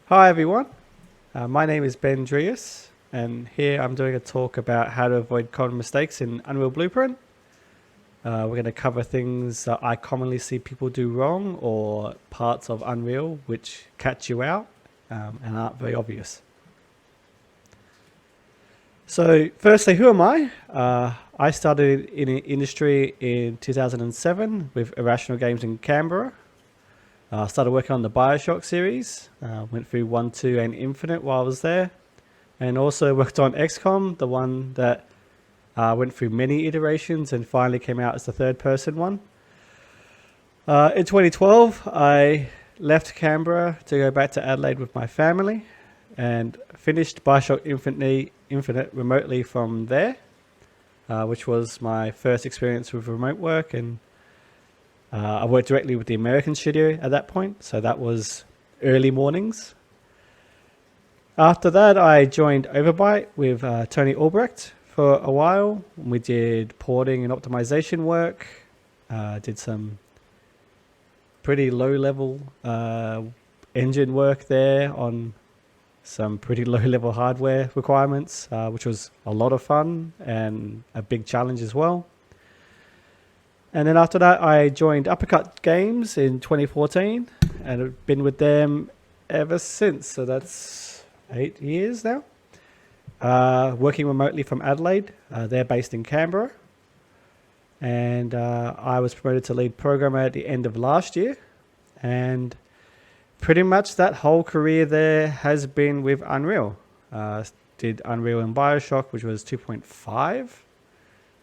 Hi everyone, my name is Ben Driehuis, and here I'm doing a talk about how to avoid common mistakes in Unreal Blueprint. We're going to cover things that I commonly see people do wrong or parts of Unreal which catch you out and aren't very obvious. So firstly, who am I? I started in the industry in 2007 with Irrational Games in Canberra. I started working on the BioShock series, went through 1, 2 and Infinite while I was there, and also worked on XCOM, the one that went through many iterations and finally came out as the third person one. In 2012, I left Canberra to go back to Adelaide with my family and finished BioShock Infinite remotely from there, which was my first experience with remote work, and I worked directly with the American studio at that point, so that was early mornings. After that, I joined Overbyte with Tony Albrecht for a while. We did porting and optimization work, did some pretty low-level engine work there on some pretty low-level hardware requirements, which was a lot of fun and a big challenge as well. And then after that, I joined Uppercut Games in 2014 and I've been with them ever since. So that's 8 years now. Working remotely from Adelaide. They're based in Canberra. And I was promoted to lead programmer at the end of last year. And pretty much that whole career there has been with Unreal. Did Unreal in BioShock, which was 2.5.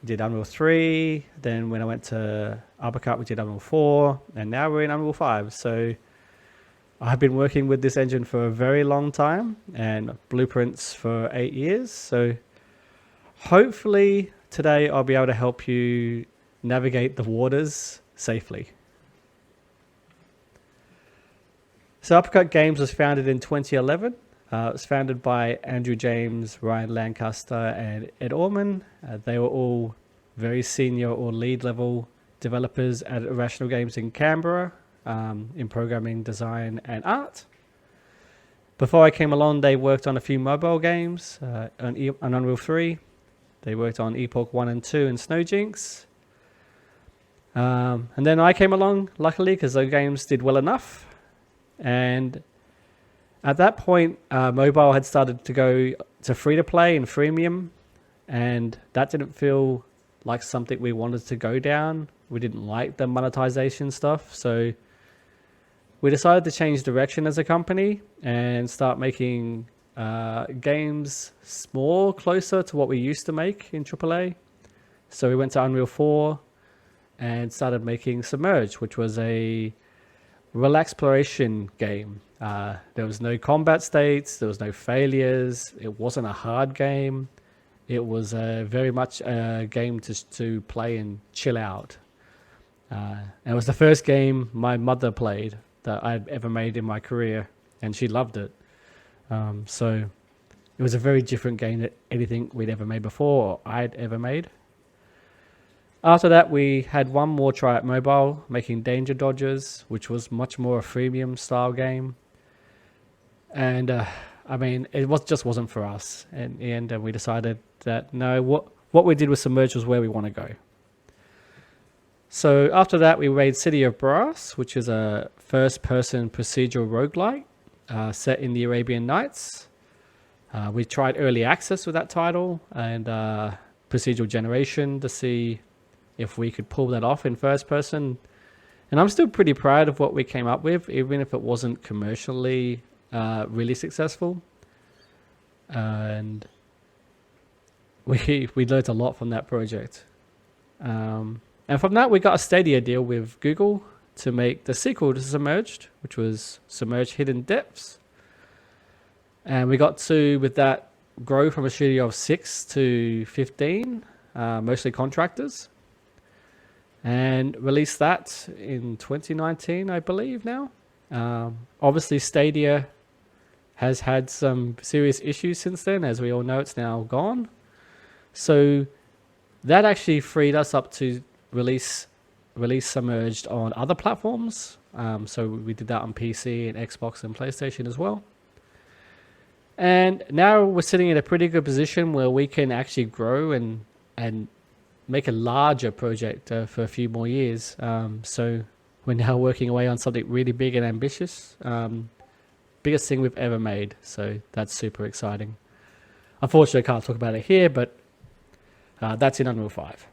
Did Unreal 3, then when I went to Uppercut, we did Unreal 4, and now we're in Unreal 5. So I've been working with this engine for a very long time, and blueprints for 8 years. So hopefully today I'll be able to help you navigate the waters safely. So Uppercut Games was founded in 2011. It was founded by Andrew James, Ryan Lancaster, and Ed Orman. They were all very senior or lead level developers at Irrational Games in Canberra in programming, design, and art. Before I came along, they worked on a few mobile games, on Unreal 3. They worked on Epoch 1 and 2 and Snowjinx. And then I came along, luckily, because those games did well enough. And at that point, mobile had started to go to free-to-play and freemium, and that didn't feel like something we wanted to go down. We didn't like the monetization stuff, so we decided to change direction as a company and start making games more closer to what we used to make in AAA. So we went to Unreal 4 and started making Submerge, which was a relaxploration game. There was no combat states, there was no failures, it wasn't a hard game. It was very much a game to play and chill out. It was the first game my mother played that I'd ever made in my career, and she loved it. So it was a very different game than anything we'd ever made before or I'd ever made. After that, we had one more try at mobile, making Danger Dodgers, which was much more a freemium style game. And it just wasn't for us. In the end, we decided that no, what we did with Submerge was where we want to go. So after that, we made City of Brass, which is a first-person procedural roguelike set in the Arabian Nights. We tried early access with that title and procedural generation to see if we could pull that off in first person. And I'm still pretty proud of what we came up with, even if it wasn't commercially really successful. And we learned a lot from that project. And from that, we got a Stadia deal with Google to make the sequel to Submerged, which was Submerged Hidden Depths. And we got to, with that, grow from a studio of 6 to 15, mostly contractors. And released that in 2019, I believe now. Obviously, Stadia has had some serious issues since then. As we all know, it's now gone. So that actually freed us up to release Submerged on other platforms. So we did that on PC and Xbox and PlayStation as well. And now we're sitting in a pretty good position where we can actually grow and make a larger project for a few more years. So we're now working away on something really big and ambitious. Biggest thing we've ever made. So that's super exciting. Unfortunately, I can't talk about it here, but that's in Unreal 5.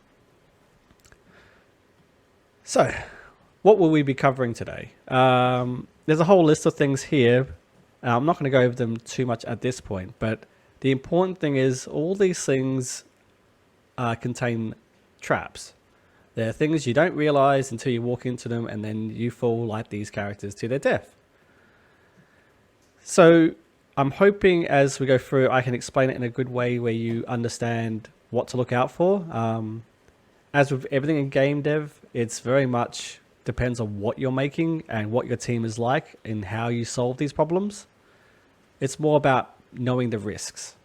So, what will we be covering today? There's a whole list of things here. I'm not going to go over them too much at this point, but the important thing is all these things contain traps. They're things you don't realize until you walk into them, and then you fall like these characters to their death. So I'm hoping as we go through, I can explain it in a good way where you understand what to look out for. As with everything in game dev, it's very much depends on what you're making and what your team is like and how you solve these problems. It's more about knowing the risks.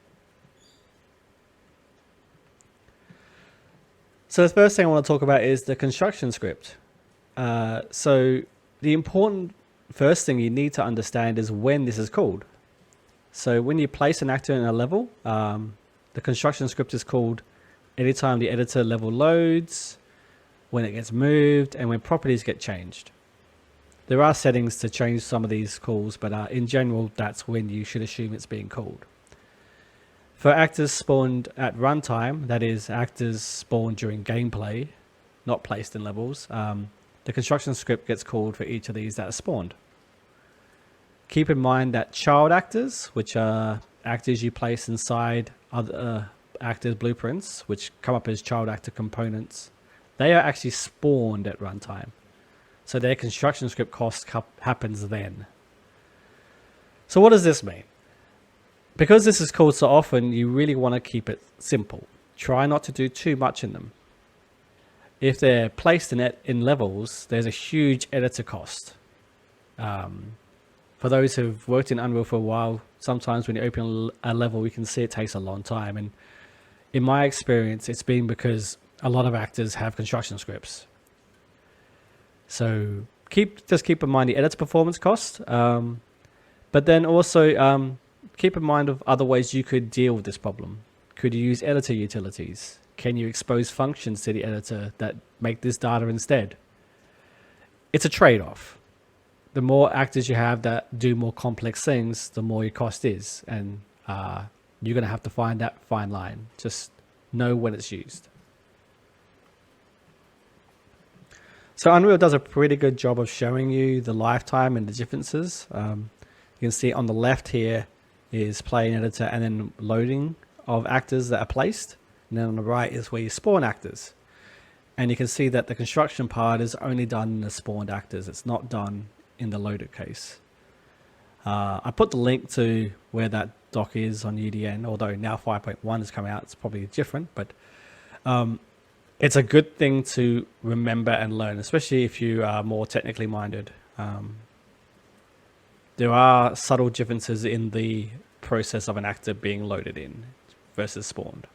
So the first thing I want to talk about is the construction script. So the important first thing you need to understand is when this is called. So when you place an actor in a level, the construction script is called anytime the editor level loads, when it gets moved, and when properties get changed. There are settings to change some of these calls, but in general, that's when you should assume it's being called. For actors spawned at runtime, that is, actors spawned during gameplay, not placed in levels, the construction script gets called for each of these that are spawned. Keep in mind that child actors, which are actors you place inside other actors' blueprints, which come up as child actor components, they are actually spawned at runtime. So their construction script cost happens then. So what does this mean? Because this is called so often, you really want to keep it simple. Try not to do too much in them. If they're placed in levels, there's a huge editor cost. For those who've worked in Unreal for a while, sometimes when you open a level, we can see it takes a long time. And in my experience, it's been because a lot of actors have construction scripts. So just keep in mind the editor performance cost, but then also keep in mind of other ways you could deal with this problem. Could you use editor utilities? Can you expose functions to the editor that make this data instead? It's a trade-off. The more actors you have that do more complex things, the more your cost is, and you're going to have to find that fine line. Just know when it's used. So Unreal does a pretty good job of showing you the lifetime and the differences. You can see on the left here is play and editor and then loading of actors that are placed. And then on the right is where you spawn actors. And you can see that the construction part is only done in the spawned actors. It's not done in the loaded case. I put the link to where that doc is on UDN, although now 5.1 has come out, it's probably different, but it's a good thing to remember and learn, especially if you are more technically minded. There are subtle differences in the process of an actor being loaded in versus spawned.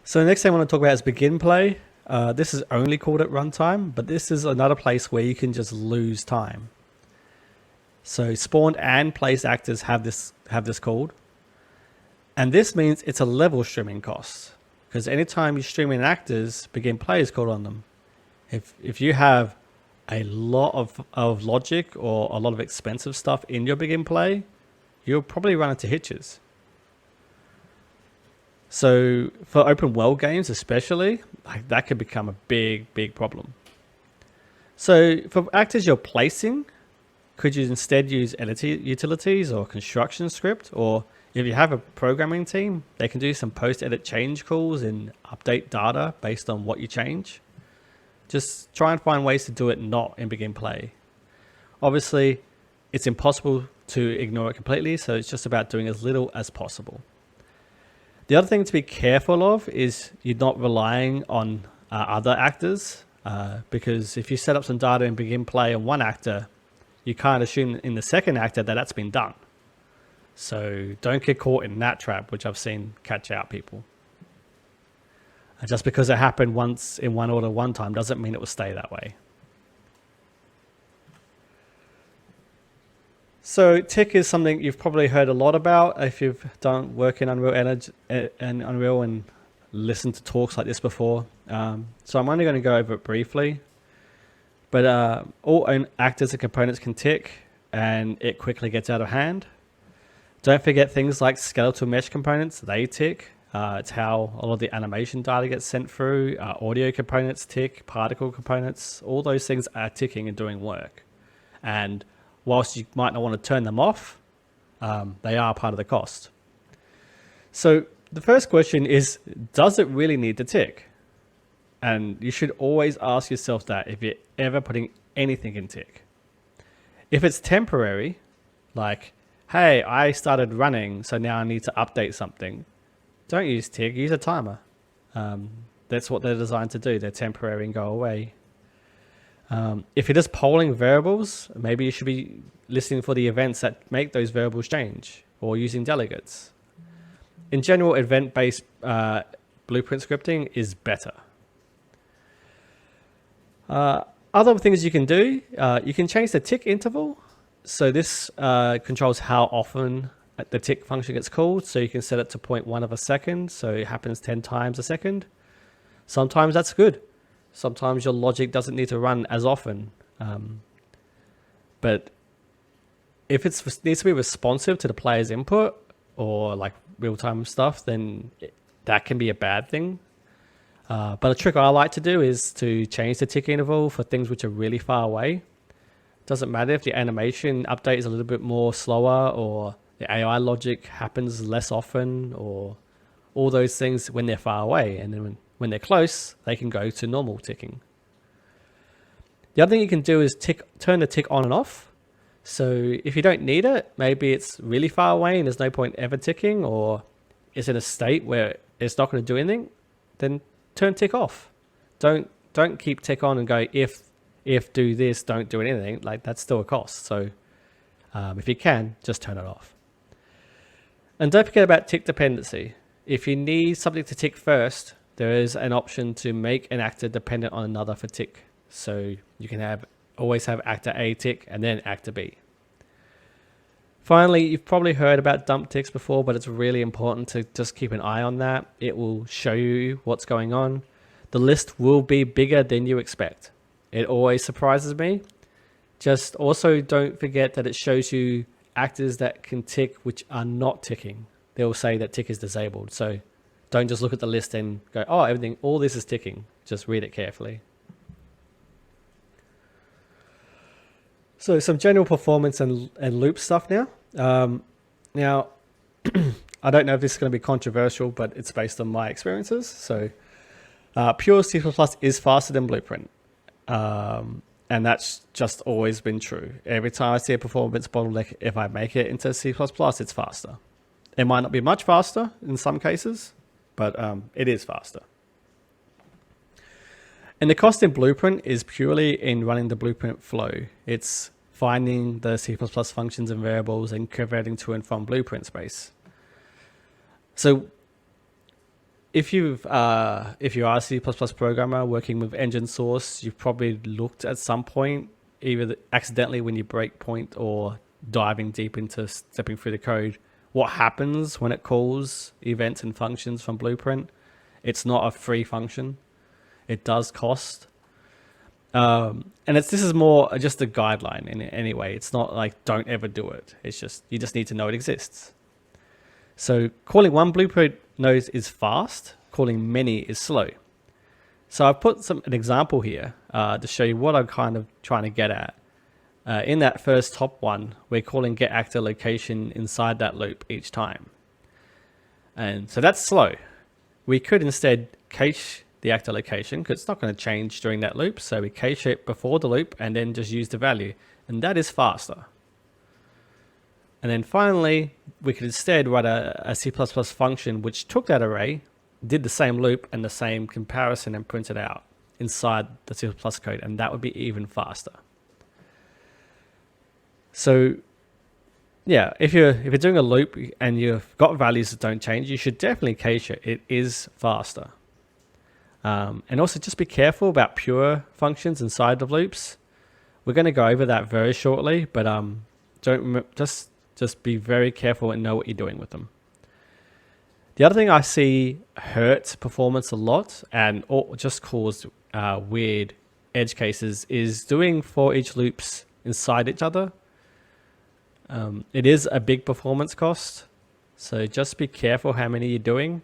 So the next thing I want to talk about is begin play. This is only called at runtime, but this is another place where you can just lose time. So spawned and placed actors have this called. And this means it's a level streaming cost, because anytime you stream in actors, begin play is called on them. If you have a lot of logic or a lot of expensive stuff in your begin play, you'll probably run into hitches. So for open world games especially, that could become a big problem. So for actors you're placing, could you instead use editor utilities or construction script? Or if you have a programming team, they can do some post-edit change calls and update data based on what you change. Just try and find ways to do it not in begin play. Obviously, it's impossible to ignore it completely, so it's just about doing as little as possible. The other thing to be careful of is you're not relying on other actors, because if you set up some data in begin play on one actor, you can't assume in the second actor that that's been done. So don't get caught in that trap, which I've seen catch out people. Just because it happened once in one order one time doesn't mean it will stay that way. So tick is something you've probably heard a lot about if you've done work in Unreal Energy and Unreal and listened to talks like this before. So I'm only going to go over it briefly. But all actors and components can tick, and it quickly gets out of hand. Don't forget things like skeletal mesh components, they tick. It's how a lot of the animation data gets sent through. Audio components tick, particle components, all those things are ticking and doing work. And whilst you might not want to turn them off, they are part of the cost. So the first question is, does it really need to tick? And you should always ask yourself that if you're ever putting anything in tick. If it's temporary, like, hey, I started running, so now I need to update something, don't use tick, use a timer. That's what they're designed to do. They're temporary and go away. If you're just polling variables, maybe you should be listening for the events that make those variables change, or using delegates. In general, event-based blueprint scripting is better. Other things you can do, you can change the tick interval. So this controls how often the tick function gets called. So you can set it to 0.1 of a second. So it happens 10 times a second. Sometimes that's good. Sometimes your logic doesn't need to run as often. But if it needs to be responsive to the player's input or like real-time stuff, then that can be a bad thing. But a trick I like to do is to change the tick interval for things which are really far away. Doesn't matter if the animation update is a little bit more slower, or the AI logic happens less often, or all those things when they're far away. And then when they're close, they can go to normal ticking. The other thing you can do is turn the tick on and off. So if you don't need it, maybe it's really far away and there's no point ever ticking, or it's in a state where it's not going to do anything, then turn tick off. Don't keep tick on and go, if do this, don't do anything. Like, that's still a cost. So if you can, just turn it off. And don't forget about tick dependency. If you need something to tick first, there is an option to make an actor dependent on another for tick. So you can always have actor A tick and then actor B. Finally, you've probably heard about dump ticks before, but it's really important to just keep an eye on that. It will show you what's going on. The list will be bigger than you expect. It always surprises me. Just also don't forget that it shows you actors that can tick which are not ticking. They'll say that tick is disabled. So don't just look at the list and go, oh, all this is ticking. Just read it carefully. So some general performance and loop stuff now. Now, I don't know if this is going to be controversial, but it's based on my experiences. So pure C++ is faster than Blueprint. And that's just always been true. Every time I see a performance bottleneck, if I make it into C++, it's faster. It might not be much faster in some cases, but it is faster. And the cost in Blueprint is purely in running the Blueprint flow. It's finding the C++ functions and variables and converting to and from Blueprint space. So if you are a C++ programmer working with engine source, you've probably looked at some point, either accidentally when you break point or diving deep into stepping through the code, what happens when it calls events and functions from Blueprint. It's not a free function. It does cost. And this is more just a guideline in any way. It's not like don't ever do it. It's just, you just need to know it exists. So calling one Blueprint node is fast. Calling many is slow. So I've put an example here to show you what I'm kind of trying to get at. In that first top one, we're calling get actor location inside that loop each time. And so that's slow. We could instead cache the actor location because it's not going to change during that loop. So we cache it before the loop and then just use the value. And that is faster. And then finally, we could instead write a C++ function which took that array, did the same loop and the same comparison and print it out inside the C++ code. And that would be even faster. So yeah, if you're doing a loop and you've got values that don't change, you should definitely cache it. It is faster. And also just be careful about pure functions inside of loops. We're going to go over that very shortly, but just be very careful and know what you're doing with them. The other thing I see hurt performance a lot and just cause weird edge cases is doing for each loops inside each other. It is a big performance cost, so just be careful how many you're doing,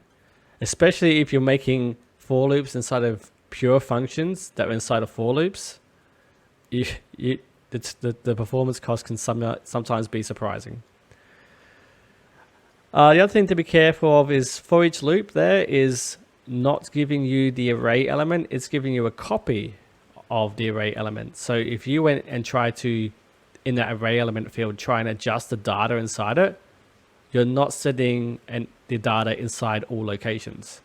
especially if you're making for loops inside of pure functions that are inside of for loops. The performance cost can sometimes be surprising. The other thing to be careful of is for each loop there is not giving you the array element, it's giving you a copy of the array element. So if you went and tried to, in that array element field, try and adjust the data inside it, you're not setting the data inside all locations.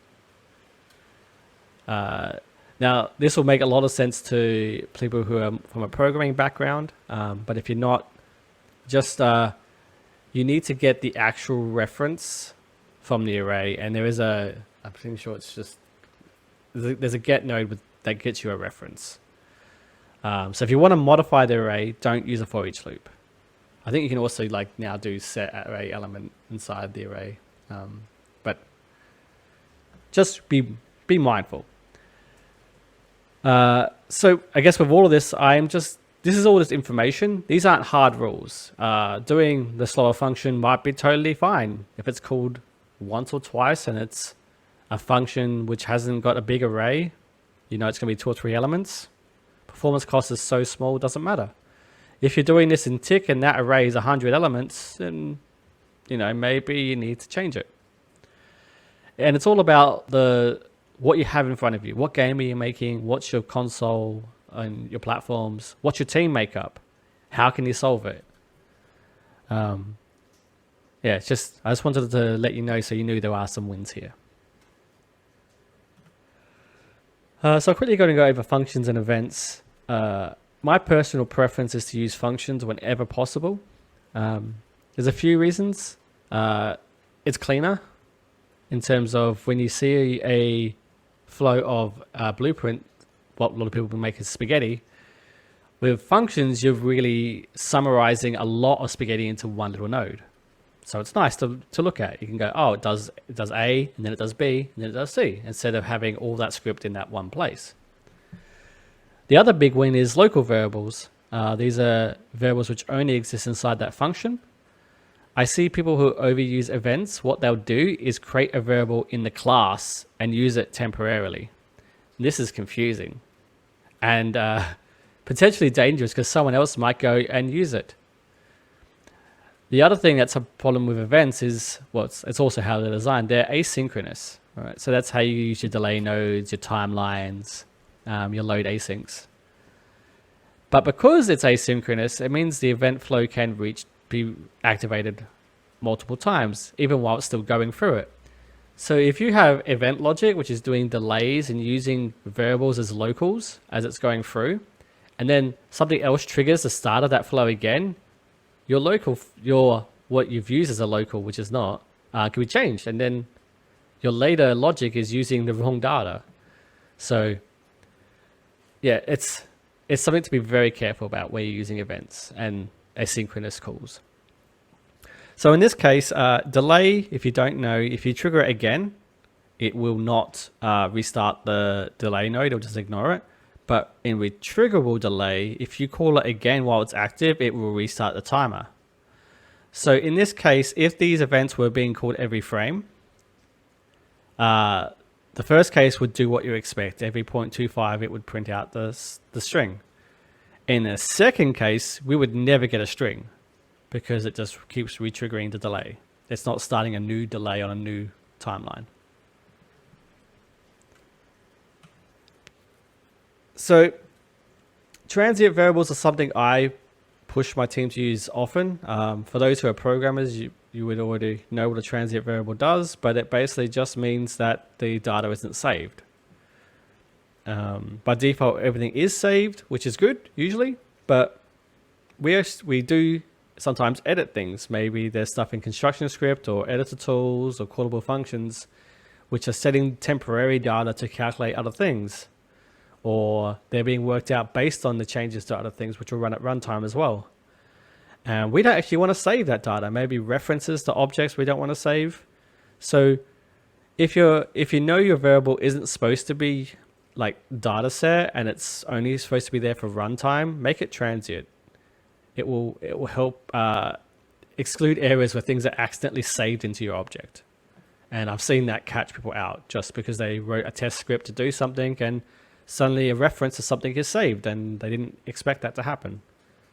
Now, this will make a lot of sense to people who are from a programming background, but if you're not, just you need to get the actual reference from the array, and I'm pretty sure it's just, there's a get node that gets you a reference. So if you want to modify the array, don't use a for each loop. I think you can also now do set array element inside the array, but just be mindful. So I guess with all of this, this is all this information. These aren't hard rules. Doing the slower function might be totally fine if it's called once or twice and it's a function which hasn't got a big array. It's going to be 2 or 3 elements. Performance cost is so small, it doesn't matter. If you're doing this in tick and that array is 100 elements, then maybe you need to change it. And it's all about what you have in front of you. What game are you making? What's your console and your platforms? What's your team makeup? How can you solve it? I just wanted to let you know so you knew there are some wins here. So I'm quickly going to go over functions and events. My personal preference is to use functions whenever possible. There's a few reasons. It's cleaner in terms of when you see a flow of blueprint, what a lot of people will make is spaghetti. With functions, you're really summarizing a lot of spaghetti into one little node. So it's nice to look at. You can go, oh, it does A, and then it does B, and then it does C, instead of having all that script in that one place. The other big win is local variables. These are variables which only exist inside that function. I see people who overuse events. What they'll do is create a variable in the class and use it temporarily. This is confusing and potentially dangerous because someone else might go and use it. The other thing that's a problem with events is, it's also how they're designed. They're asynchronous, right? So that's how you use your delay nodes, your timelines, your load asyncs. But because it's asynchronous, it means the event flow can be activated multiple times, even while it's still going through it. So if you have event logic, which is doing delays and using variables as locals as it's going through, and then something else triggers the start of that flow again, your local, what you've used as a local, which is not, can be changed. And then your later logic is using the wrong data. So yeah, it's something to be very careful about where you're using events and asynchronous calls. So in this case, delay, if you don't know, if you trigger it again, it will not restart the delay node, it'll just ignore it. But in retriggerable delay, if you call it again while it's active, it will restart the timer. So in this case, if these events were being called every frame, the first case would do what you expect. Every 0.25, it would print out the string. In the second case, we would never get a string because it just keeps retriggering the delay. It's not starting a new delay on a new timeline. So transient variables are something I push my team to use often. For those who are programmers, you would already know what a transient variable does, but it basically just means that the data isn't saved. By default, everything is saved, which is good usually, but we do sometimes edit things. Maybe there's stuff in construction script or editor tools or callable functions which are setting temporary data to calculate other things, or they're being worked out based on the changes to other things which will run at runtime as well. And we don't actually want to save that data. Maybe references to objects we don't want to save. So if you know your variable isn't supposed to be like data set and it's only supposed to be there for runtime, make it transient. It will help exclude areas where things are accidentally saved into your object. And I've seen that catch people out just because they wrote a test script to do something and suddenly a reference to something is saved and they didn't expect that to happen.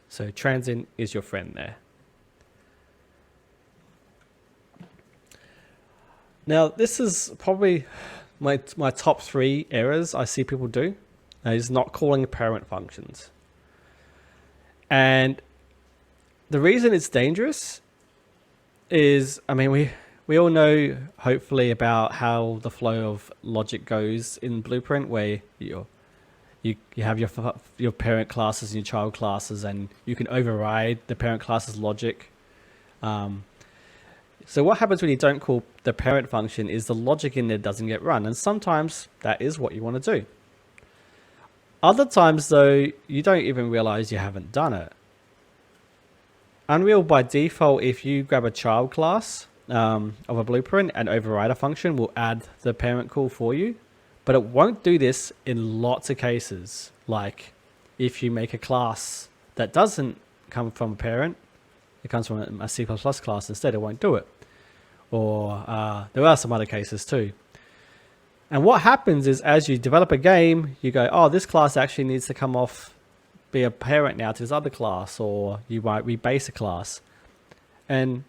So transient is your friend there. Now, this is probably my top 3 errors I see people do, is not calling parent functions. And the reason it's dangerous is, I mean, we all know, hopefully, about how the flow of logic goes in Blueprint, where you have your parent classes and your child classes, and you can override the parent class's logic. So what happens when you don't call the parent function is the logic in there doesn't get run, and sometimes that is what you want to do. Other times, though, you don't even realize you haven't done it. Unreal, by default, if you grab a child class of a blueprint and override a function, will add the parent call for you. But it won't do this in lots of cases. Like if you make a class that doesn't come from a parent, it comes from a C++ class instead, it won't do it. Or there are some other cases too. And what happens is, as you develop a game, you go, oh, this class actually needs to come off, be a parent now to this other class, or you might rebase a class. And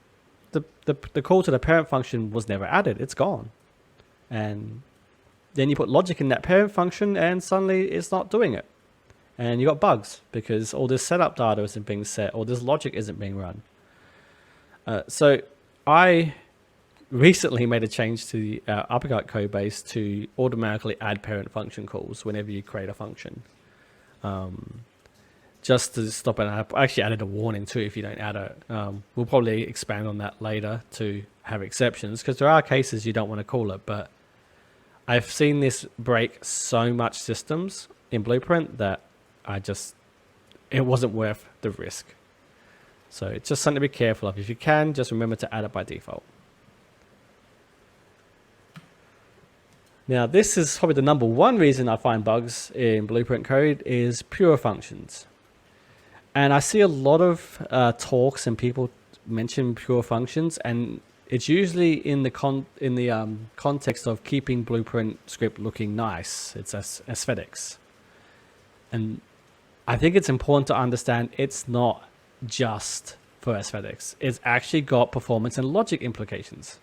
the call to the parent function was never added, it's gone. And then you put logic in that parent function and suddenly it's not doing it. And you got bugs because all this setup data isn't being set, or this logic isn't being run. So I recently made a change to the Uppercut code base to automatically add parent function calls whenever you create a function. Just to stop it. I actually added a warning too if you don't add it. We'll probably expand on that later to have exceptions, because there are cases you don't want to call it, but I've seen this break so much systems in Blueprint that it wasn't worth the risk. So it's just something to be careful of. If you can, just remember to add it by default. Now, this is probably the number 1 reason I find bugs in Blueprint code is pure functions. And I see a lot of talks and people mention pure functions, and it's usually in the context of keeping Blueprint script looking nice. It's aesthetics. And I think it's important to understand it's not just for aesthetics. It's actually got performance and logic implications.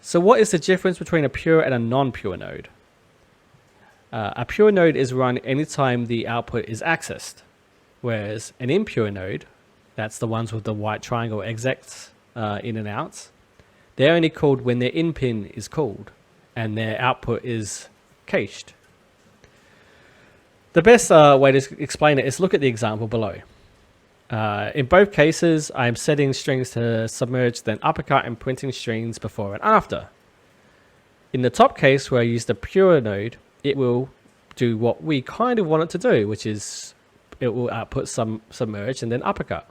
So what is the difference between a pure and a non-pure node? A pure node is run anytime the output is accessed, whereas an impure node, that's the ones with the white triangle execs in and out, they're only called when their in pin is called and their output is cached. The best way to explain it is look at the example below. In both cases, I'm setting strings to submerge, then uppercut, and printing strings before and after. In the top case, where I use the pure node, it will do what we kind of want it to do, which is it will output some submerge and then uppercut.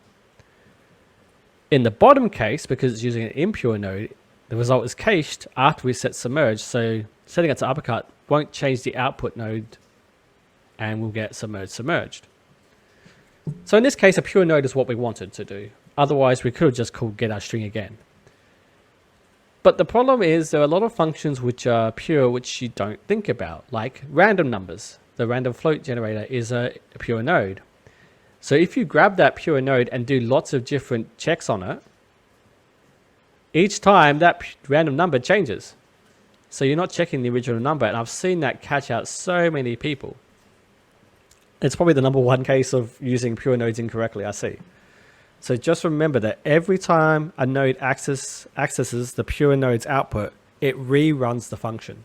In the bottom case, because it's using an impure node, the result is cached after we set submerge, so setting it to uppercut won't change the output node and we'll get submerged. So in this case, a pure node is what we wanted to do. Otherwise, we could have just called get our string again. But the problem is there are a lot of functions which are pure which you don't think about, like random numbers. The random float generator is a pure node. So if you grab that pure node and do lots of different checks on it, each time that random number changes. So you're not checking the original number, and I've seen that catch out so many people. It's probably the number 1 case of using pure nodes incorrectly, I see. So just remember that every time a node accesses the pure node's output, it reruns the function.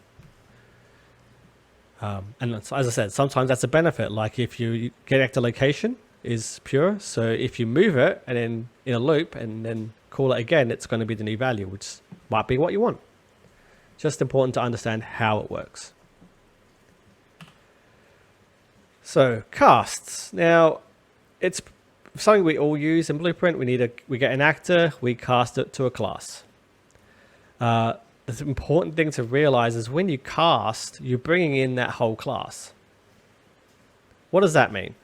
And as I said, sometimes that's a benefit. Like if you get ectolocation is pure, so if you move it and then in a loop and then call it again, it's going to be the new value, which might be what you want. Just important to understand how it works. So casts. Now, it's something we all use in Blueprint. We get an actor, we cast it to a class. The important thing to realize is when you cast, you're bringing in that whole class. What does that mean?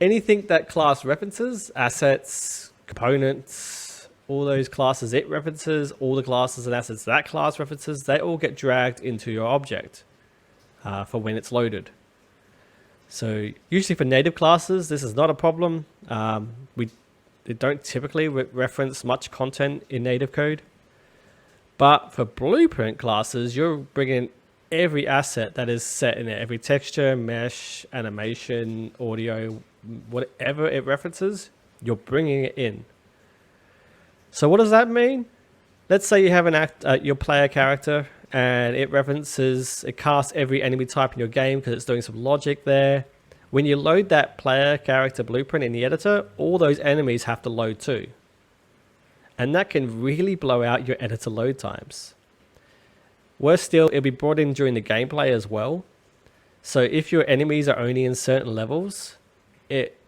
Anything that class references, assets, components, all those classes it references, all the classes and assets that class references, they all get dragged into your object for when it's loaded. So usually for native classes, this is not a problem. They don't typically reference much content in native code. But for Blueprint classes, you're bringing every asset that is set in there, every texture, mesh, animation, audio, whatever it references, you're bringing it in. So what does that mean? Let's say you have your player character and it casts every enemy type in your game because it's doing some logic there. When you load that player character blueprint in the editor, all those enemies have to load too. And that can really blow out your editor load times. Worse still, it'll be brought in during the gameplay as well. So if your enemies are only in certain levels,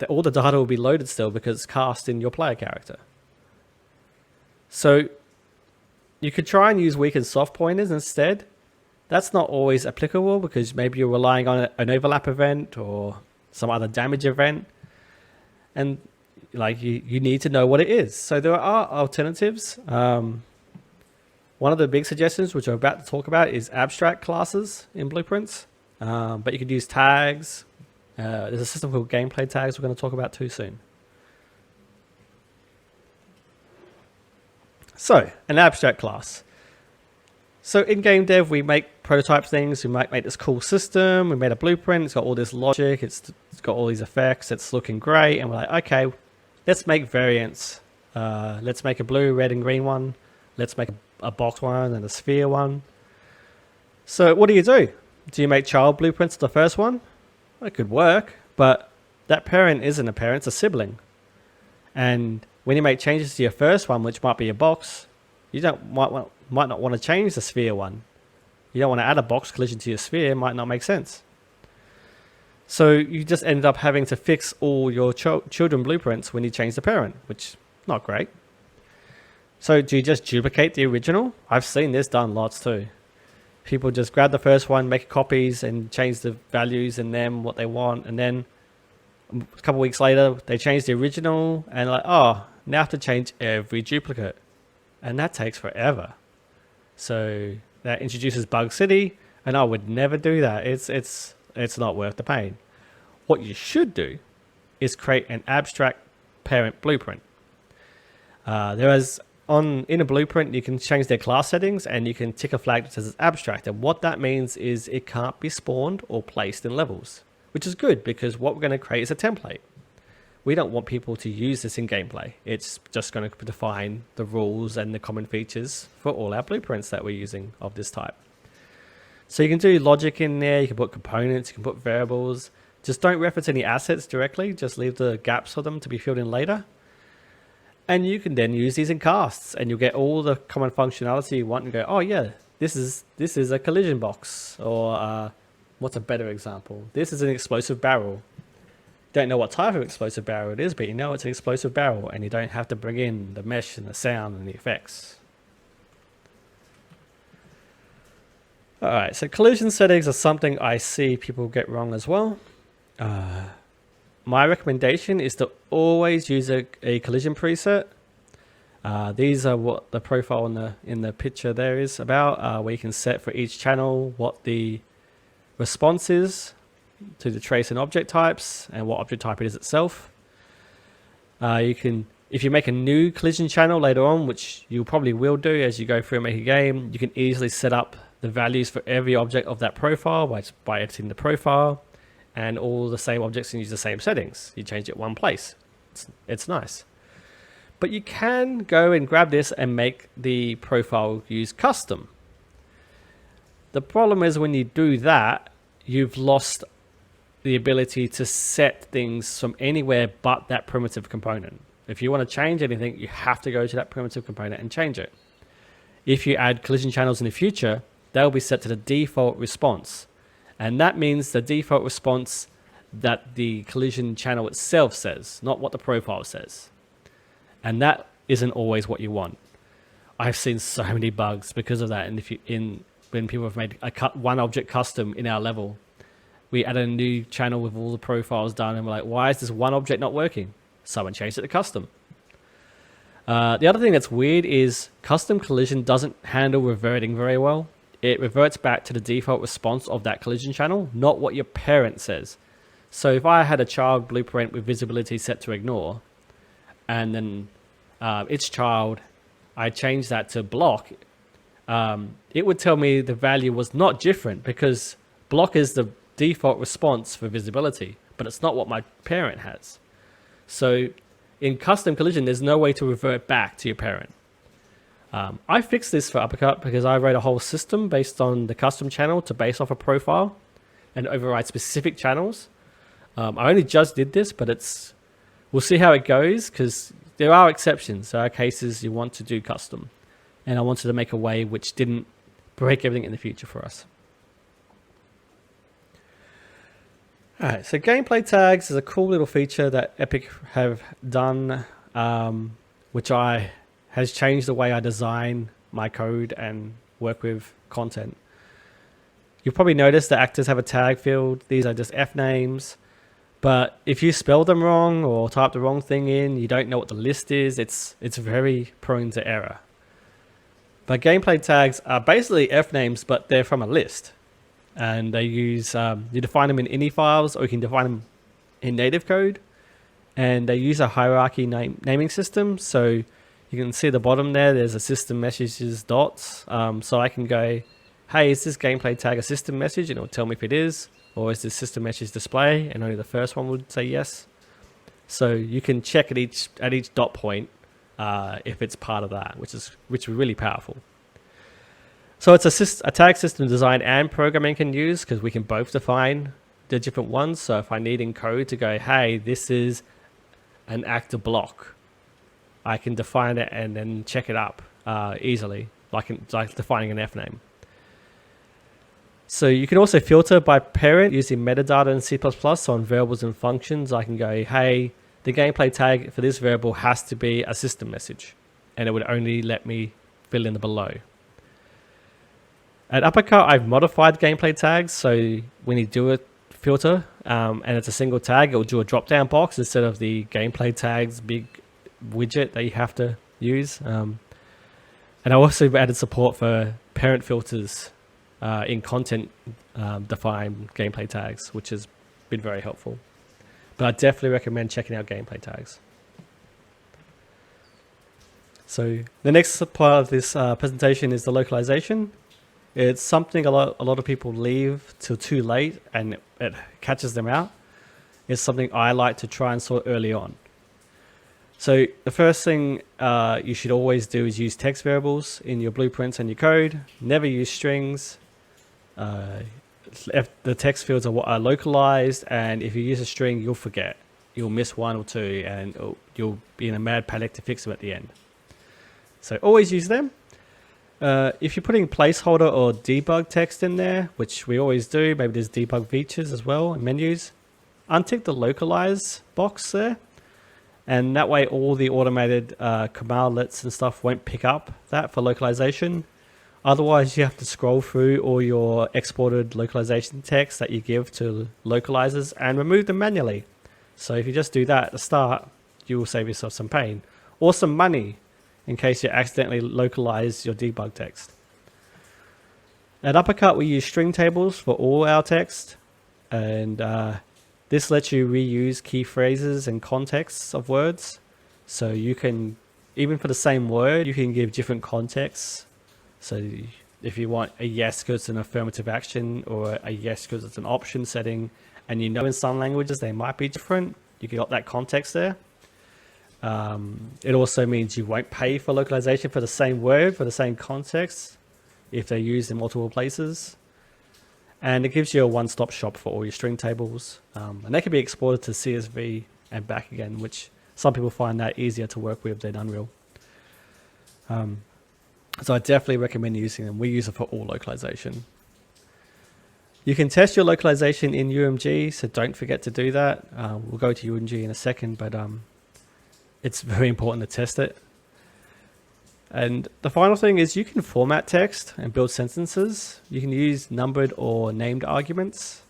all the data will be loaded still because it's cast in your player character. So you could try and use weak and soft pointers instead. That's not always applicable because maybe you're relying on an overlap event or some other damage event. And like you need to know what it is. So there are alternatives. One of the big suggestions, which I'm about to talk about, is abstract classes in Blueprints. But you could use tags. There's a system called gameplay tags we're going to talk about too soon. So, an abstract class. So in game dev, we make prototype things. We might make this cool system. We made a blueprint. It's got all this logic. It's got all these effects. It's looking great. And we're like, okay, let's make variants. Let's make a blue, red, and green one. Let's make a box one and a sphere one. So what do? Do you make child blueprints to the first one? Well, it could work, but that parent isn't a parent, it's a sibling. And when you make changes to your first one, which might be a box, you might not want to change the sphere one. You don't want to add a box collision to your sphere, might not make sense. So you just end up having to fix all your children blueprints when you change the parent, which is not great. So do you just duplicate the original? I've seen this done lots too. People just grab the first one, make copies and change the values in them, what they want. And then a couple of weeks later, they change the original and like, oh, now I have to change every duplicate. And that takes forever. So that introduces Bug City, and I would never do that. It's not worth the pain. What you should do is create an abstract parent blueprint. In a blueprint, you can change their class settings and you can tick a flag that says it's abstract. And what that means is it can't be spawned or placed in levels, which is good because what we're going to create is a template. We don't want people to use this in gameplay. It's just going to define the rules and the common features for all our blueprints that we're using of this type. So you can do logic in there, you can put components, you can put variables. Just don't reference any assets directly, just leave the gaps for them to be filled in later. And you can then use these in casts and you'll get all the common functionality you want and go, oh yeah, this is a collision box. Or what's a better example? This is an explosive barrel. Don't know what type of explosive barrel it is, but you know it's an explosive barrel and you don't have to bring in the mesh and the sound and the effects. Alright, so collision settings are something I see people get wrong as well. My recommendation is to always use a collision preset. These are what the profile in the picture there is about, where you can set for each channel what the response is to the trace and object types and what object type it is itself. If you make a new collision channel later on, which you probably will do as you go through and make a game, you can easily set up the values for every object of that profile by editing the profile. And all the same objects can use the same settings. You change it one place. It's nice. But you can go and grab this and make the profile use custom. The problem is when you do that, you've lost the ability to set things from anywhere but that primitive component. If you want to change anything, you have to go to that primitive component and change it. If you add collision channels in the future, they'll be set to the default response. And that means the default response that the collision channel itself says, not what the profile says. And that isn't always what you want. I've seen so many bugs because of that. And when people have made one object custom in our level, we added a new channel with all the profiles done, and we're like, why is this one object not working? Someone changed it to custom. The other thing that's weird is custom collision doesn't handle reverting very well. It reverts back to the default response of that collision channel, not what your parent says. So if I had a child blueprint with visibility set to ignore, and then its child, I changed that to block, it would tell me the value was not different because block is the default response for visibility, but it's not what my parent has. So in custom collision, there's no way to revert back to your parent. I fixed this for Uppercut because I wrote a whole system based on the custom channel to base off a profile and override specific channels. I only just did this, but we'll see how it goes because there are exceptions. There are cases you want to do custom, and I wanted to make a way which didn't break everything in the future for us. All right, so gameplay tags is a cool little feature that Epic have done, which has changed the way I design my code and work with content. You'll probably notice that actors have a tag field. These are just F names. But if you spell them wrong or type the wrong thing in, you don't know what the list is, it's very prone to error. But gameplay tags are basically F names, but they're from a list. And they use, you define them in ini files, or you can define them in native code. And they use a hierarchy naming system. So you can see at the bottom there's a system messages dots. So I can go, hey, is this gameplay tag a system message? And it'll tell me if it is. Or is this system message display? And only the first one would say yes. So you can check at each dot point if it's part of that, which is really powerful. So it's a tag system design and programming can use because we can both define the different ones. So if I need in code to go, hey, this is an actor block, I can define it and then check it up easily, like defining an F name. So you can also filter by parent using metadata in C++. So on variables and functions, I can go, hey, the gameplay tag for this variable has to be a system message, and it would only let me fill in the below. At Uppercut, I've modified gameplay tags. So when you do a filter and it's a single tag, it will do a drop-down box instead of the gameplay tags big widget that you have to use. And I also added support for parent filters in content defined gameplay tags, which has been very helpful. But I definitely recommend checking out gameplay tags. So the next part of this presentation is the localization. It's something a lot of people leave till too late and it catches them out. It's something I like to try and sort early on. So the first thing you should always do is use text variables in your blueprints and your code. Never use strings. If the text fields are localized, and if you use a string, you'll forget. You'll miss one or two, and you'll be in a mad panic to fix them at the end. So always use them. If you're putting placeholder or debug text in there, which we always do, maybe there's debug features as well in menus, untick the localize box there. And that way all the automated commandlets and stuff won't pick up that for localization. Otherwise, you have to scroll through all your exported localization text that you give to localizers and remove them manually. So if you just do that at the start, you will save yourself some pain or some money in case you accidentally localize your debug text. At Uppercut, we use string tables for all our text, and this lets you reuse key phrases and contexts of words. So you can, even for the same word, you can give different contexts. So if you want a yes because it's an affirmative action, or a yes because it's an option setting, and you know in some languages they might be different, you got that context there. It also means you won't pay for localization for the same word, for the same context, if they're used in multiple places. And it gives you a one-stop shop for all your string tables. And they can be exported to CSV and back again, which some people find that easier to work with than Unreal. So I definitely recommend using them. We use it for all localization. You can test your localization in UMG, so don't forget to do that. We'll go to UMG in a second, but it's very important to test it. And the final thing is you can format text and build sentences. You can use numbered or named arguments.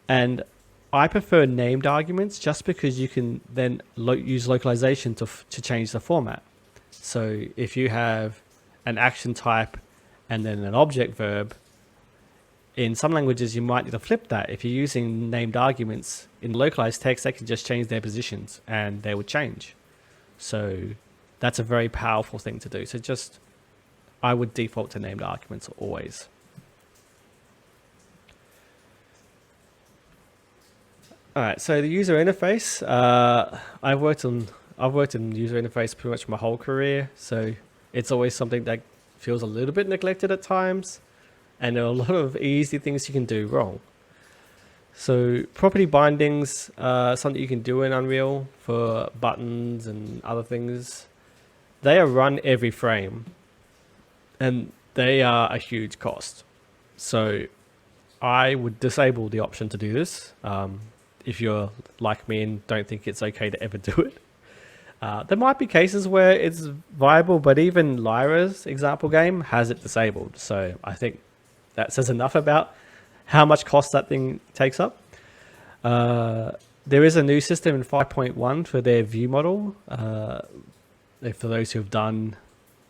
And I prefer named arguments just because you can then use localization to change the format. So if you have an action type and then an object verb, in some languages you might need to flip that. If you're using named arguments in localized text, they can just change their positions and they would change. So that's a very powerful thing to do. So I would default to named arguments always. All right, so the user interface. I've worked in user interface pretty much my whole career, so it's always something that feels a little bit neglected at times, and there are a lot of easy things you can do wrong. So property bindings, something you can do in Unreal for buttons and other things. They are run every frame, and they are a huge cost. So I would disable the option to do this. If you're like me and don't think it's okay to ever do it. There might be cases where it's viable, but even Lyra's example game has it disabled. So I think that says enough about how much cost that thing takes up. There is a new system in 5.1 for their view model. For those who have done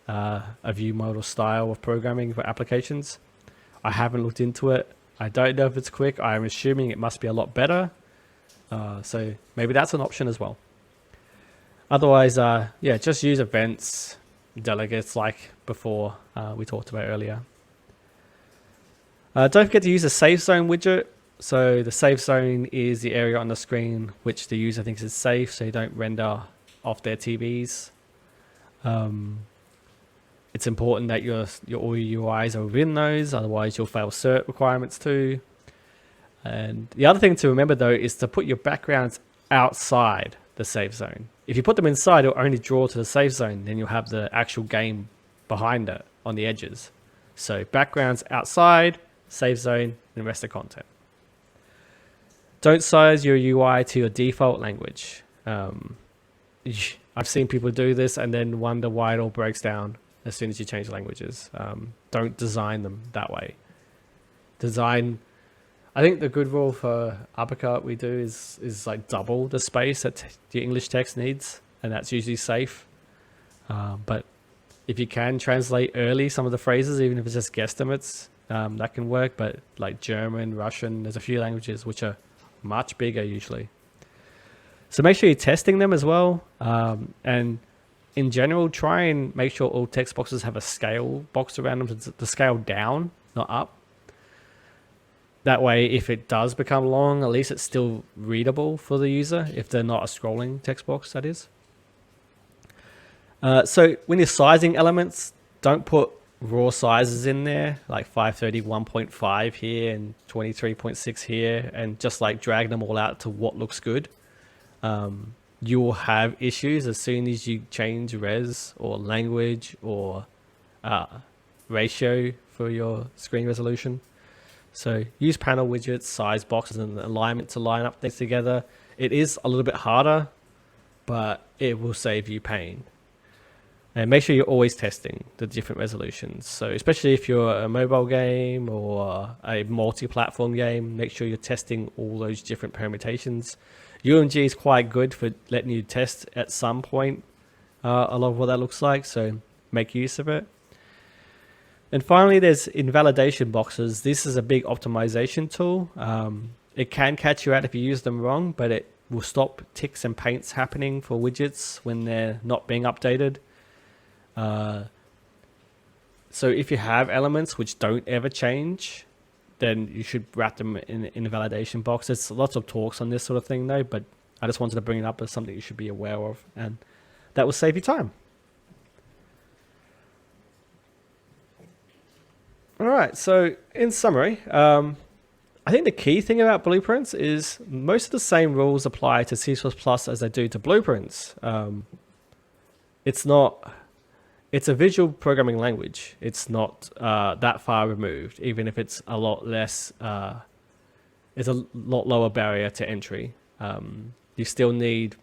a view model style of programming for applications. I haven't looked into it. I don't know if it's quick. I'm assuming it must be a lot better. So maybe that's an option as well. Otherwise, yeah, just use events, delegates like before we talked about earlier. Don't forget to use the safe zone widget. So the safe zone is the area on the screen which the user thinks is safe, so you don't render off their TVs. It's important that all your UIs are within those, otherwise you'll fail cert requirements too. And the other thing to remember though is to put your backgrounds outside the safe zone. If you put them inside, it'll only draw to the safe zone, then you'll have the actual game behind it on the edges. So backgrounds outside, safe zone, and rest of content. Don't size your UI to your default language. I've seen people do this and then wonder why it all breaks down as soon as you change languages. Don't design them that way. I think the good rule for Uppercut we do is like double the space that the English text needs, and that's usually safe. But if you can translate early some of the phrases, even if it's just guesstimates, that can work. But like German, Russian, there's a few languages which are much bigger usually. So make sure you're testing them as well. And in general, try and make sure all text boxes have a scale box around them to scale down, not up. That way, if it does become long, at least it's still readable for the user, if they're not a scrolling text box, that is. So when you're sizing elements, don't put raw sizes in there, like 531.5 here and 23.6 here, and just like drag them all out to what looks good. You will have issues as soon as you change res or language or ratio for your screen resolution. So use panel widgets, size boxes, and alignment to line up things together. It is a little bit harder, but it will save you pain. And make sure you're always testing the different resolutions. So especially if you're a mobile game or a multi-platform game, make sure you're testing all those different permutations. UMG is quite good for letting you test at some point a lot of what that looks like, so make use of it. And finally, there's invalidation boxes. This is a big optimization tool. It can catch you out if you use them wrong, but it will stop ticks and paints happening for widgets when they're not being updated. So if you have elements which don't ever change, then you should wrap them in a validation box. There's lots of talks on this sort of thing though, but I just wanted to bring it up as something you should be aware of, and that will save you time. All right, so in summary, I think the key thing about blueprints is most of the same rules apply to C++ as they do to blueprints. It's it's a visual programming language. It's not that far removed, even if it's a lot less. It's a lot lower barrier to entry. You still need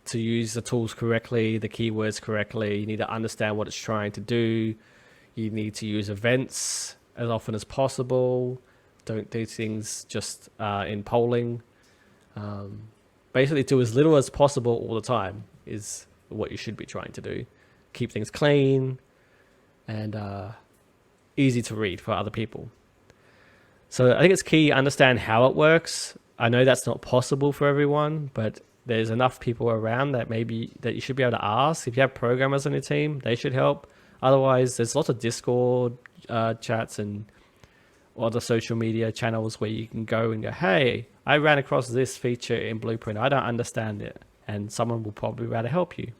to use the tools correctly, the keywords correctly. You need to understand what it's trying to do. You need to use events as often as possible. Don't do things just in polling. Basically, do as little as possible all the time is what you should be trying to do. Keep things clean and easy to read for other people. So I think it's key to understand how it works. I know that's not possible for everyone, but there's enough people around that you should be able to ask. If you have programmers on your team, they should help. Otherwise, there's lots of Discord chats and other social media channels where you can go and go, hey, I ran across this feature in Blueprint. I don't understand it. And someone will probably be able to help you.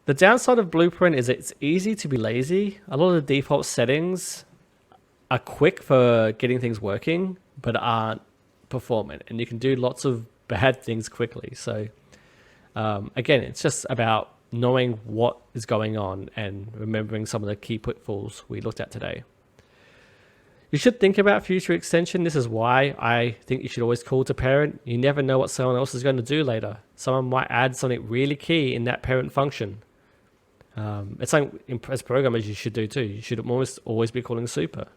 The downside of Blueprint is it's easy to be lazy. A lot of the default settings are quick for getting things working, but aren't performant. And you can do lots of bad things quickly. So again, it's just about knowing what is going on and remembering some of the key pitfalls we looked at today. You should think about future extension. This is why I think you should always call to parent. You never know what someone else is going to do later. Someone might add something really key in that parent function. It's something as programmers you should do too. You should always be calling super,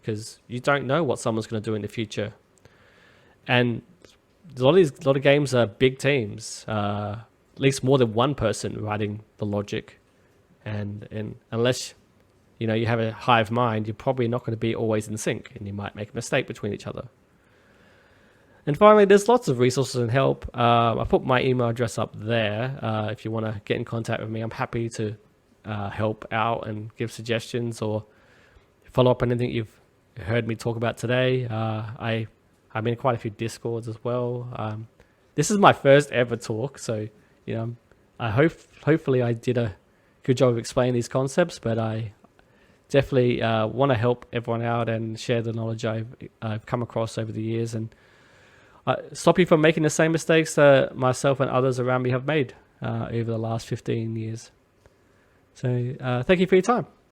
because you don't know what someone's going to do in the future. And a lot of games are big teams, at least more than one person writing the logic, and unless you have a hive mind, you're probably not going to be always in sync, and you might make a mistake between each other. And finally, there's lots of resources and help. I put my email address up there. If you want to get in contact with me, I'm happy to help out and give suggestions or follow up on anything you've heard me talk about today. I'm in quite a few Discords as well. This is my first ever talk, so I hopefully I did a good job of explaining these concepts, but I definitely want to help everyone out and share the knowledge I've come across over the years, and stop you from making the same mistakes that myself and others around me have made over the last 15 years. So thank you for your time.